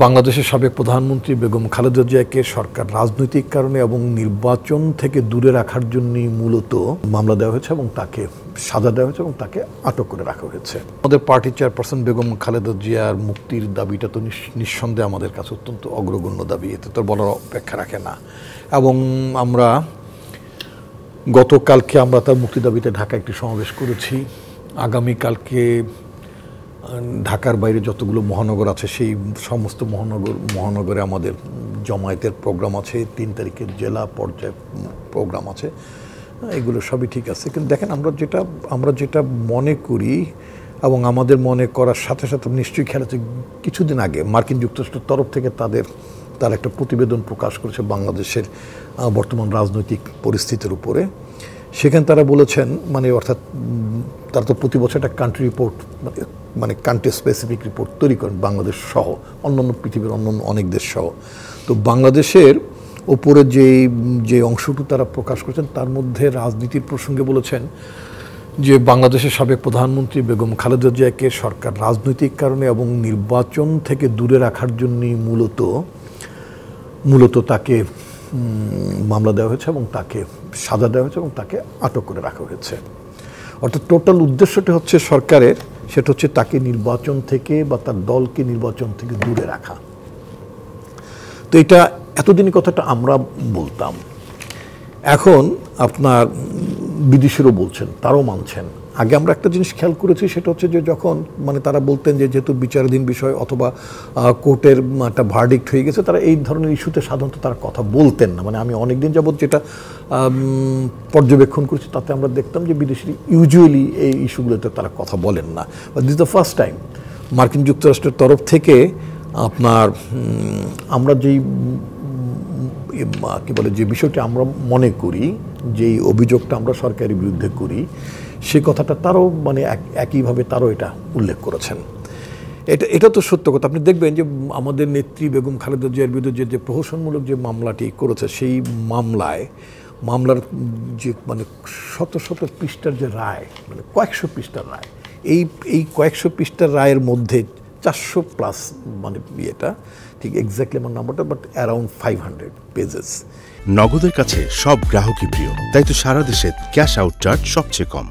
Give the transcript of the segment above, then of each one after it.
বাংলাদেশের সাবেক প্রধানমন্ত্রী বেগম খালেদা জিয়াকে সরকার রাজনৈতিক কারণে এবং নির্বাচন থেকে দূরে রাখার জন্যই মূলত মামলা দেওয়া হয়েছে এবং তাকে সাজা দেওয়া হয়েছে এবং তাকে আটক করে রাখা হয়েছে। আমাদের পার্টির চেয়ারপারসন বেগম খালেদা জিয়ার মুক্তির দাবিটা তো নিঃসন্দেহে আমাদের কাছে অত্যন্ত অগ্রগণ্য দাবি, এতে তো বলার অপেক্ষা রাখে না। এবং আমরা গতকালকে তার মুক্তি দাবিতে ঢাকা একটি সমাবেশ করেছি। আগামীকালকে ঢাকার বাইরে যতগুলো মহানগর আছে সেই সমস্ত মহানগরে আমাদের জমায়েতের প্রোগ্রাম আছে। 3 তারিখের জেলা পর্যায়ে প্রোগ্রাম আছে। এগুলো সবই ঠিক আছে, কিন্তু দেখেন আমরা যেটা মনে করি এবং আমাদের মনে করার সাথে সাথে নিশ্চয়ই খেয়াল আছে, কিছুদিন আগে মার্কিন যুক্তরাষ্ট্রের তরফ থেকে তার একটা প্রতিবেদন প্রকাশ করেছে বাংলাদেশের বর্তমান রাজনৈতিক পরিস্থিতির উপরে। সেখানে তারা বলেছেন, অর্থাৎ তারা তো প্রতি বছর একটা কান্ট্রি রিপোর্ট মানে কান্ট্রি স্পেসিফিক রিপোর্ট তৈরি করেন, বাংলাদেশ সহ অন্যান্য পৃথিবীর অন্যান্য অনেক দেশ সহ। তো বাংলাদেশের ওপরে যে অংশটুকু তারা প্রকাশ করেছেন তার মধ্যে রাজনীতির প্রসঙ্গে বলেছেন যে বাংলাদেশের সাবেক প্রধানমন্ত্রী বেগম খালেদা জিয়াকে সরকার রাজনৈতিক কারণে এবং নির্বাচন থেকে দূরে রাখার জন্যই মূলত তাকে মামলা দেওয়া হয়েছে এবং তাকে সাজা দেওয়া হয়েছে এবং তাকে আটক করে রাখা হয়েছে। অর্থাৎ টোটাল উদ্দেশ্যটা হচ্ছে সরকারের, সেটা হচ্ছে তাকে নির্বাচন থেকে বা তার দলকে নির্বাচন থেকে দূরে রাখা। তো এটা এতদিনই কথাটা আমরা বলতাম, এখন আপনার বিদেশিরও বলছেন, তারাও মানছেন। আগে আমরা একটা জিনিস খেয়াল করেছি, সেটা হচ্ছে যে যখন তারা বলতেন যে যেহেতু বিচারাধীন বিষয় অথবা কোর্টের একটা ভার্ডিক্ট হয়ে গেছে, তারা এই ধরনের ইস্যুতে সাধারণত তারা কথা বলতেন না। আমি অনেকদিন যাবৎ যেটা পর্যবেক্ষণ করছি তাতে আমরা দেখতাম যে বিদেশি ইউজুয়ালি এই ইস্যুগুলোতে তারা কথা বলেন না। This is the first time মার্কিন যুক্তরাষ্ট্রের তরফ থেকে আমরা যে বিষয়টি আমরা মনে করি, যেই অভিযোগটা আমরা সরকারের বিরুদ্ধে করি, সে কথাটা তারাও একইভাবে তারাও এটা উল্লেখ করেছেন। এটা তো সত্য কথা। আপনি দেখবেন যে আমাদের নেত্রী বেগম খালেদা জিয়ার বিরুদ্ধে যে প্রহসনমূলক যে মামলাটি করেছে, সেই মামলার যে শত শত পৃষ্ঠার যে রায়, কয়েকশো পৃষ্ঠার রায়, এই কয়েকশো পৃষ্ঠার রায়ের মধ্যে 400+ এটা ঠিক এক্স্যাক্টলি আমার নাম্বারটা, বাট অ্যারাউন্ড 500 পেজেস। নগদের কাছে সব গ্রাহকই প্রিয়, তাই তো সারা দেশে ক্যাশ আউট চার্জ সবচেয়ে কম।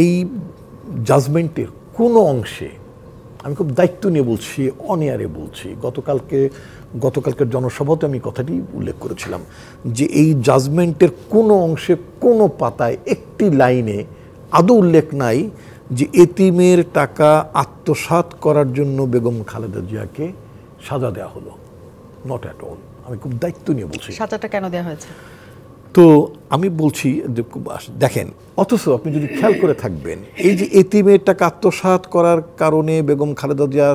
এই জাজমেন্টের কোনো অংশে, আমি খুব দায়িত্ব নিয়ে বলছি, অনিয়ারে বলছি, গতকালকের জনসভাতে আমি কথাটি উল্লেখ করেছিলাম যে এই জাজমেন্টের কোনো অংশে, কোনো পাতায়, একটি লাইনে আদৌ উল্লেখ নাই যে এতিমের টাকা আত্মসাৎ করার জন্য বেগম খালেদা জিয়াকে সাজা দেওয়া হলো। Not at all. আমি খুব দায়িত্ব নিয়ে বলছি। সাজাটা কেন দেওয়া হয়েছে? তো আমি বলছি দেখেন, অথচ আপনি যদি খেয়াল করে থাকবেন, এই যে এতিমের টাকা আত্মসাৎ করার কারণে বেগম খালেদা জিয়া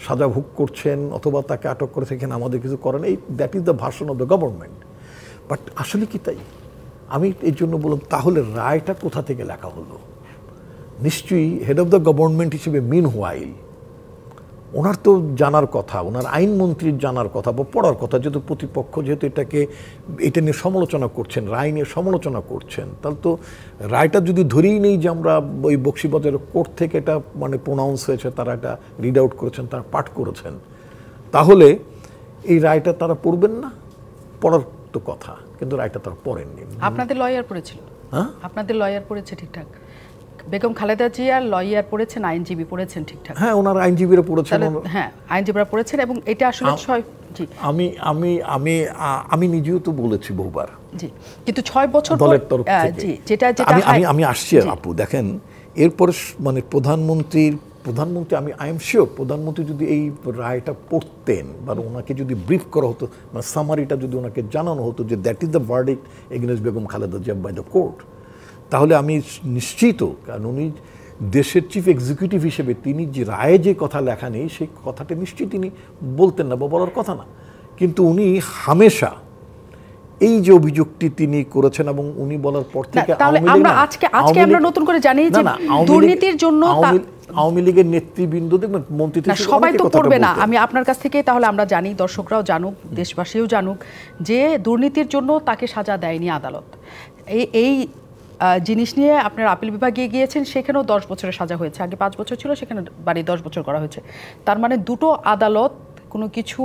সাজা ভোগ করছেন অথবা তাকে আটক করে থাকেন, আমাদের কিছু করেন, that is the version of the government. But আসলে কি তাই? আমি এই জন্য বললাম, তাহলে রায়টা কোথা থেকে লেখা হলো? নিশ্চয়ই হেড অফ দ্য গভর্নমেন্ট হিসেবে মিনহোয়াইল ওনার তো জানার কথা, ওনার আইনমন্ত্রীর জানার কথা বা পড়ার কথা, যেহেতু প্রতিপক্ষ যেহেতু এটা নিয়ে সমালোচনা করছেন, রায় নিয়ে সমালোচনা করছেন, তাহলে তো রায়টা যদি ধরেই নেই যে আমরা ওই বক্সিবাজার কোর্ট থেকে এটা প্রোনাউন্স হয়েছে, তারা এটা রিড আউট করেছেন, তারা পাঠ করেছেন, তাহলে এই রায়টা তারা পড়বেন না? পড়ার তো কথা, কিন্তু রায়টা তারা পড়েননি। আপনাদের লয়ার পড়েছিল? হ্যাঁ, আপনাদের লয়ার পড়েছে ঠিকঠাক? বেগম খালেদা জিয়ার লয়ার পড়েছেন, আইনজীবী পড়েছেন ঠিকঠাক? হ্যাঁ, ওনার আইনজীবীরা পড়েছেন। হ্যাঁ, আইনজীবীরা পড়েছেন এবং এটা আসলে জি আমি নিজেও তো বলেছি বহুবার। জি, কিন্তু 6 বছর দলের তরফ থেকে জি, যেটা আমি আসছি আপু। দেখেন, এরপরে প্রধানমন্ত্রী আই এম শিওর প্রধানমন্ত্রী যদি এই রায়টা পড়তেন বা ওনাকে যদি ব্রিফ করা হতো, সামারিটা যদি ওনাকে জানানো হতো যে that is the verdict against Begum Khaleda Zia by the court, তাহলে আমি নিশ্চিত, কারণ উনি দেশের চিফ এক্সিকিউটিভ হিসেবে তিনি যে রায়ে যে কথা লেখা নেই সেই কথাটা নিশ্চয়ই তিনি বলতেন না বা বলার কথা না। কিন্তু উনি হামেশা এই যে অভিযোগটি তিনি করেছেন এবং উনি বলার পর থেকে আজকে আমরা নতুন করে জানি যে দুর্নীতির জন্য আওয়ামী লীগের নেতৃবৃন্দ, দেখবেন মন্ত্রী সবাই তো পড়বে না। আমি আপনার কাছ থেকে তাহলে আমরা জানি, দর্শকরাও জানুক, দেশবাসীও জানুক যে দুর্নীতির জন্য তাকে সাজা দেয়নি আদালত। এই জিনিস নিয়ে আপনার আপিল বিভাগে গিয়েছেন, সেখানেও 10 বছরের সাজা হয়েছে। আগে 5 বছর ছিল, সেখানে 10 বছর করা হয়েছে। তার মানে দুটো আদালত কোনো কিছু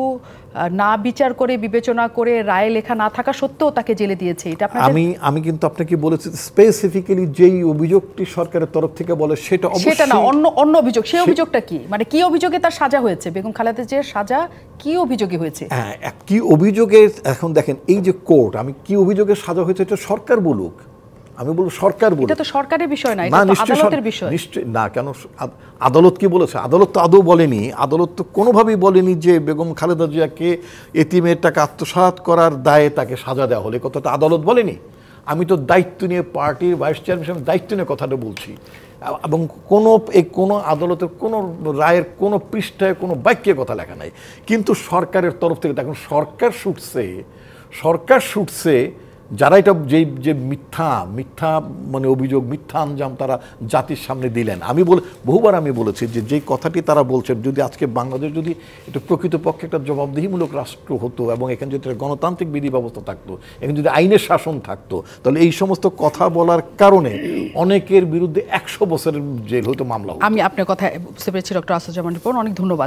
না বিচার করে বিবেচনা করে রায় লেখা না থাকা সত্ত্বেও তাকে জেলে দিয়েছে, এটা আপনাদের? আমি কিন্তু আপনাকে বলেছি স্পেসিফিক্যালি যেই অভিযোগটি সরকারের তরফ থেকে বলে সেটা সেটা না, অবশ্যই অন্য অভিযোগ। সেই অভিযোগটা কি, মানে কি অভিযোগে তার সাজা হয়েছে? বেগম খালেদা জিয়ার সাজা কি অভিযোগে হয়েছে? হ্যাঁ, কি অভিযোগে, এখন দেখেন এই যে কোর্ট, আমি কি অভিযোগে সাজা হয়েছে এটা সরকার বলুক, আমি বলবো সরকার বলুক। এটা তো সরকারের বিষয় না, না, এটা তো নিশ্চয়ই আদালতের বিষয়। নিশ্চয়ই না, কেন আদালত কি বলেছে? আদালত তো আদৌ বলেনি, আদালত তো কোনোভাবেই বলেনি যে বেগম খালেদা জিয়াকে এতিমের টাকা আত্মসাৎ করার দায়ে তাকে সাজা দেওয়া হলে, কথাটা আদালত বলেনি। আমি তো দায়িত্ব নিয়ে, পার্টির ভাইস চেয়ারম্যান দায়িত্ব নিয়ে কথাটা বলছি, এবং কোনো আদালতের কোনো রায়ের কোনো পৃষ্ঠায় কোনো বাক্যে কথা লেখা নাই। কিন্তু সরকারের তরফ থেকে দেখুন, সরকার ছুটছে যারা এটা যে মিথ্যা মানে অভিযোগ, মিথ্যা আঞ্জাম তারা জাতির সামনে দিলেন। বহুবার আমি বলেছি যে কথাটি তারা বলছেন, যদি আজকে বাংলাদেশ যদি এটা প্রকৃতপক্ষে একটা জবাবদিহিমূলক রাষ্ট্র হতো এবং এখানে যদি একটা গণতান্ত্রিক বিধি ব্যবস্থা থাকতো, এখানে যদি আইনের শাসন থাকতো, তাহলে এই সমস্ত কথা বলার কারণে অনেকের বিরুদ্ধে 100 বছরের জেল হতো, মামলা হতো। আমি আপনার কথা বুঝতে পেরেছি ডক্টর আসাদুজ্জামান রিপন, অনেক ধন্যবাদ।